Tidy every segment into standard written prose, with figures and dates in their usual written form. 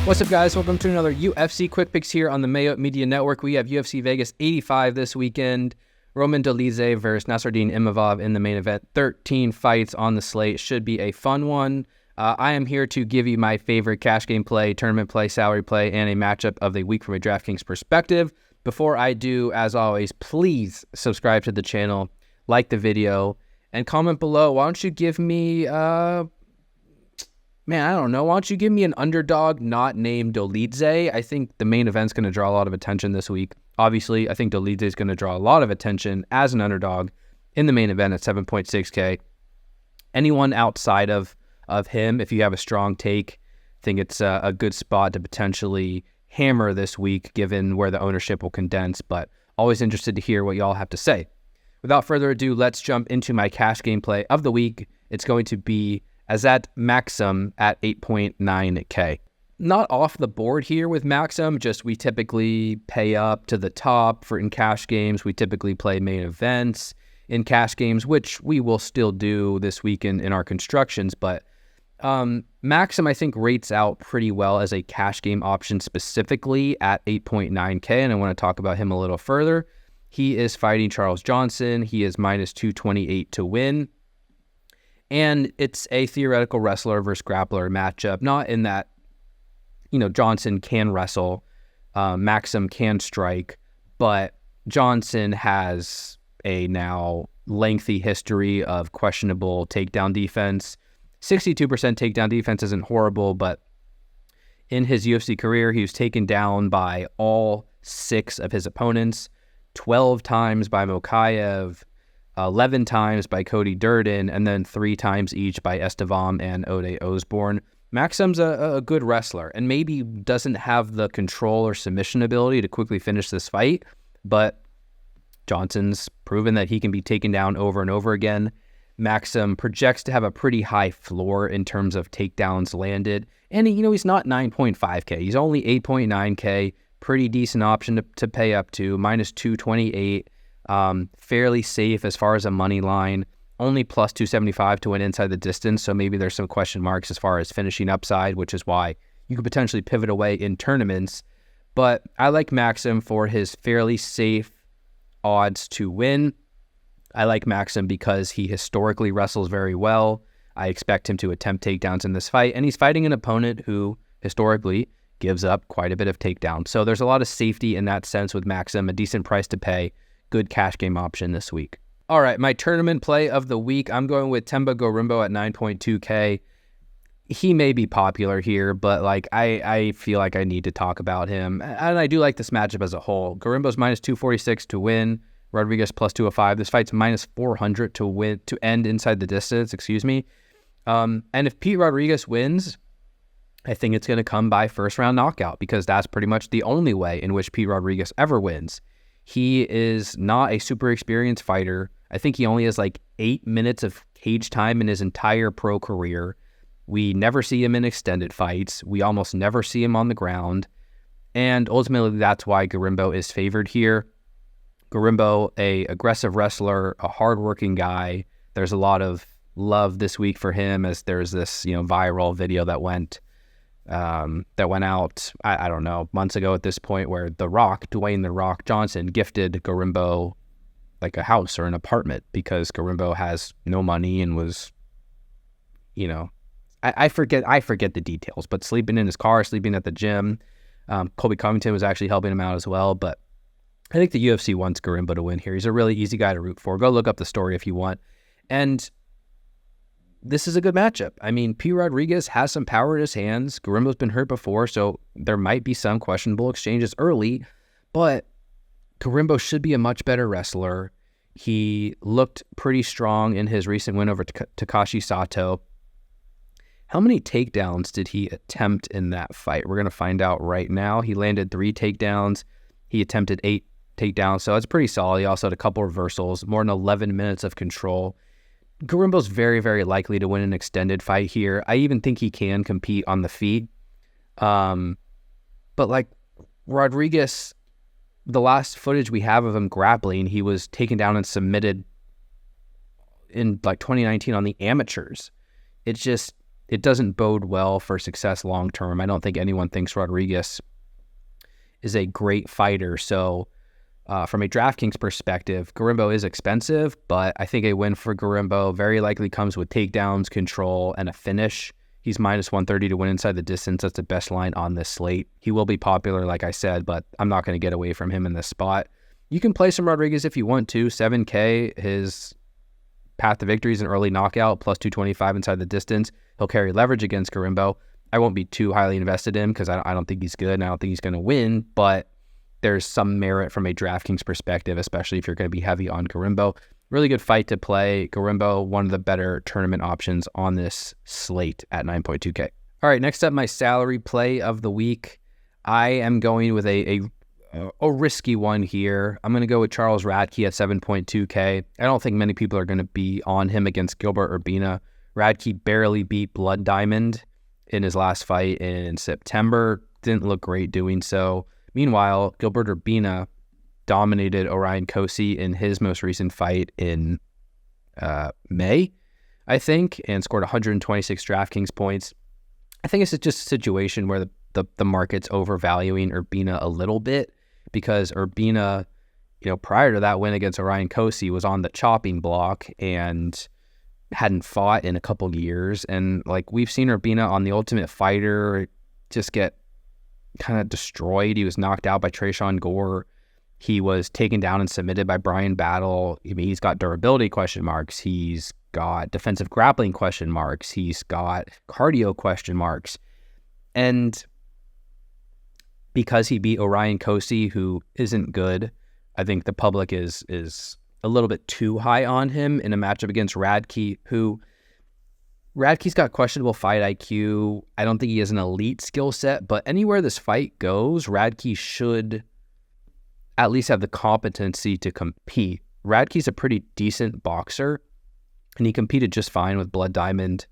What's up, guys? Welcome to another UFC Quick Picks here on the Mayo Media Network. We have UFC Vegas 85 this weekend. Roman Dolidze versus Nasruddin Imavov in the main event. 13 fights on the slate. Should be a fun one. I am here to give you my favorite cash game play, tournament play, salary play, and a matchup of the week from a DraftKings perspective. Before I do, as always, please subscribe to the channel, like the video, and comment below. Why don't you give me... I don't know. Why don't you give me an underdog not named Dolidze? I think the main event's going to draw a lot of attention this week. Obviously, I think Dolidze is going to draw a lot of attention as an underdog in the main event at 7.6K. Anyone outside of him, if you have a strong take, I think it's a good spot to potentially hammer this week, given where the ownership will condense. But always interested to hear what y'all have to say. Without further ado, let's jump into my cash game play of the week. It's going to be Azat Maksum at 8.9K. Not off the board here with Maksum, just we typically pay up to the top for in cash games. We typically play main events in cash games, which we will still do this weekend in our constructions. But Maksum, I think, rates out pretty well as a cash game option specifically at 8.9K, and I want to talk about him a little further. He is fighting Charles Johnson. He is minus 228 to win. And it's a theoretical wrestler versus grappler matchup, not in that, Johnson can wrestle, Maksum can strike, but Johnson has a now lengthy history of questionable takedown defense. 62% takedown defense isn't horrible, but in his UFC career, he was taken down by all 6 of his opponents, 12 times by Mokaev, 11 times by Cody Durden, and then 3 times each by Estevam and Ode Osborne. Maksum's a good wrestler and maybe doesn't have the control or submission ability to quickly finish this fight, but Johnson's proven that he can be taken down over and over again. Maksum projects to have a pretty high floor in terms of takedowns landed, and he's not 9.5K. He's only 8.9K, pretty decent option to pay up to, minus 228. Fairly safe as far as a money line, only plus 275 to win inside the distance. So maybe there's some question marks as far as finishing upside, which is why you could potentially pivot away in tournaments. But I like Maksum for his fairly safe odds to win. I like Maksum because he historically wrestles very well. I expect him to attempt takedowns in this fight, and he's fighting an opponent who historically gives up quite a bit of takedowns. So there's a lot of safety in that sense with Maksum, a decent price to pay. Good cash game option this week. All right, my tournament play of the week, I'm going with Themba Gorimbo at 9.2K. He may be popular here, but I feel like I need to talk about him. And I do like this matchup as a whole. Gorimbo's minus 246 to win. Rodriguez plus 205. This fight's minus 400 to win, to end inside the distance, And if Pete Rodriguez wins, I think it's going to come by first round knockout, because that's pretty much the only way in which Pete Rodriguez ever wins. He is not a super experienced fighter. I think he only has 8 minutes of cage time in his entire pro career. We never see him in extended fights. We almost never see him on the ground. And ultimately, that's why Gorimbo is favored here. Gorimbo, a aggressive wrestler, a hardworking guy. There's a lot of love this week for him, as there's this viral video that went out, I don't know, months ago at this point, where Dwayne "The Rock" Johnson gifted Gorimbo a house or an apartment because Gorimbo has no money and was, I forget the details, but sleeping in his car, sleeping at the gym. Colby Covington was actually helping him out as well, but I think the UFC wants Gorimbo to win here. He's a really easy guy to root for. Go look up the story if you want. And this is a good matchup. I mean, P. Rodriguez has some power in his hands. Gorimbo's been hurt before, so there might be some questionable exchanges early, but Gorimbo should be a much better wrestler. He looked pretty strong in his recent win over Takashi Sato. How many takedowns did he attempt in that fight? We're going to find out right now. He landed 3 takedowns. He attempted 8 takedowns, so it's pretty solid. He also had a couple reversals, more than 11 minutes of control. Gorimbo's very, very likely to win an extended fight here. I even think he can compete on the feet. But Rodriguez, the last footage we have of him grappling, he was taken down and submitted in 2019 on the amateurs. It's just, it doesn't bode well for success long term. I don't think anyone thinks Rodriguez is a great fighter. So from a DraftKings perspective, Gorimbo is expensive, but I think a win for Gorimbo very likely comes with takedowns, control, and a finish. He's minus 130 to win inside the distance. That's the best line on this slate. He will be popular, like I said, but I'm not going to get away from him in this spot. You can play some Rodriguez if you want to. 7K, his path to victory is an early knockout, plus 225 inside the distance. He'll carry leverage against Gorimbo. I won't be too highly invested in him because I don't think he's good and I don't think he's going to win, but there's some merit from a DraftKings perspective, especially if you're going to be heavy on Gorimbo. Really good fight to play. Gorimbo, one of the better tournament options on this slate at 9.2K. All right, next up, my salary play of the week. I am going with a risky one here. I'm going to go with Charles Radke at 7.2K. I don't think many people are going to be on him against Gilbert Urbina. Radke barely beat Blood Diamond in his last fight in September. Didn't look great doing so. Meanwhile, Gilbert Urbina dominated Orion Cosce in his most recent fight in May, I think, and scored 126 DraftKings points. I think it's just a situation where the market's overvaluing Urbina a little bit because Urbina, prior to that win against Orion Cosce, was on the chopping block and hadn't fought in a couple years. And we've seen Urbina on The Ultimate Fighter just get kind of destroyed. He was knocked out by Tresean Gore. He was taken down and submitted by Brian Battle. I mean, he's got durability question marks. He's got defensive grappling question marks. He's got cardio question marks. And because he beat Orion Cosce, who isn't good, I think the public is a little bit too high on him in a matchup against Radke, who Radke's got questionable fight IQ. I don't think he has an elite skill set, but anywhere this fight goes, Radke should at least have the competency to compete. Radke's a pretty decent boxer, and he competed just fine with Blood Diamond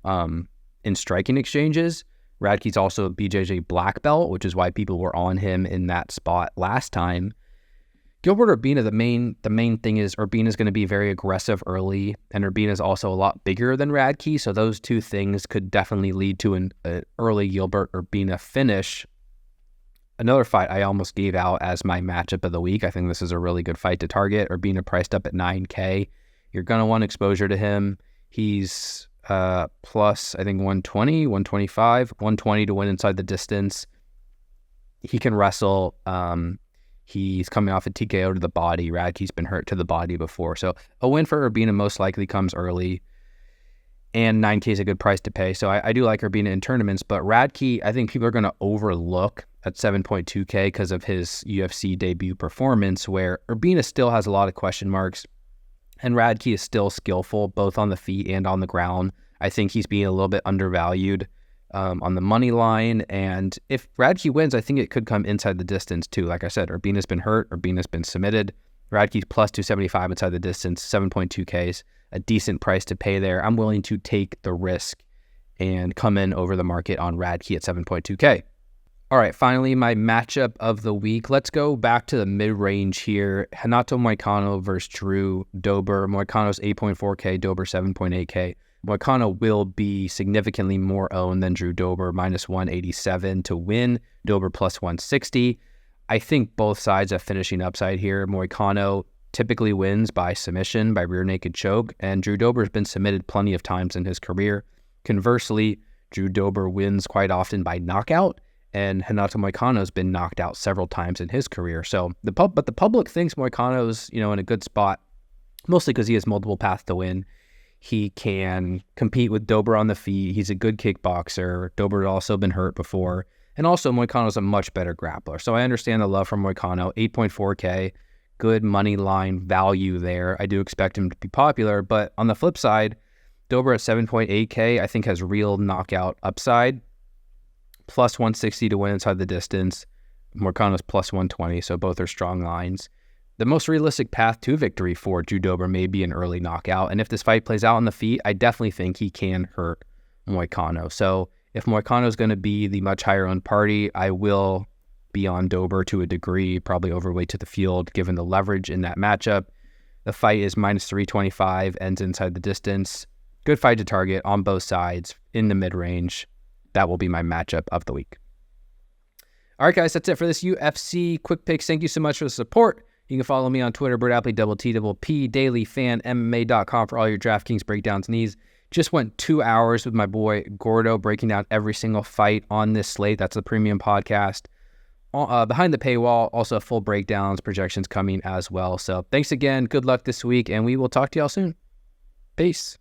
in striking exchanges. Radke's also a BJJ black belt, which is why people were on him in that spot last time. Gilbert Urbina, the main thing is Urbina's going to be very aggressive early, and Urbina's also a lot bigger than Radke, so those two things could definitely lead to an early Gilbert Urbina finish. Another fight I almost gave out as my matchup of the week. I think this is a really good fight to target. Urbina priced up at 9K. You're going to want exposure to him. He's plus, I think, 120, 125, 120 to win inside the distance. He can wrestle. He's coming off a TKO to the body. Radke's been hurt to the body before. So a win for Urbina most likely comes early. And 9K is a good price to pay. So I do like Urbina in tournaments. But Radke, I think people are going to overlook at 7.2K because of his UFC debut performance, where Urbina still has a lot of question marks. And Radke is still skillful, both on the feet and on the ground. I think he's being a little bit undervalued on the money line. And if Radke wins, I think it could come inside the distance too. Like I said, Urbina's been hurt. Urbina's been submitted. Radke's plus 275 inside the distance, 7.2Ks, a decent price to pay there. I'm willing to take the risk and come in over the market on Radke at 7.2K. All right, finally, my matchup of the week. Let's go back to the mid-range here. Renato Moicano versus Drew Dober. Moicano's 8.4K, Dober 7.8K. Moicano will be significantly more owned than Drew Dober, minus 187 to win. Dober plus 160. I think both sides have finishing upside here. Moicano typically wins by submission, by rear naked choke, and Drew Dober has been submitted plenty of times in his career. Conversely, Drew Dober wins quite often by knockout, and Renato Moicano's been knocked out several times in his career. So the public thinks Moicano's, in a good spot, mostly because he has multiple paths to win. He can compete with Dober on the feet. He's a good kickboxer. Dober had also been hurt before. And also, Moicano's a much better grappler. So I understand the love from Moicano. 8.4K, good money line value there. I do expect him to be popular. But on the flip side, Dober at 7.8K, I think has real knockout upside. Plus 160 to win inside the distance. Moicano's plus 120, so both are strong lines. The most realistic path to victory for Drew Dober may be an early knockout. And if this fight plays out on the feet, I definitely think he can hurt Moicano. So if Moicano is going to be the much higher owned party, I will be on Dober to a degree, probably overweight to the field, given the leverage in that matchup. The fight is minus 325, ends inside the distance. good fight to target on both sides in the mid-range. That will be my matchup of the week. All right, guys, that's it for this UFC Quick Picks. Thank you so much for the support. You can follow me on Twitter, Appley, TTP, dailyfanmma.com for all your DraftKings breakdowns needs. Just went 2 hours with my boy Gordo breaking down every single fight on this slate. That's the premium podcast. Behind the paywall, also full breakdowns, projections coming as well. So thanks again. Good luck this week, and we will talk to y'all soon. Peace.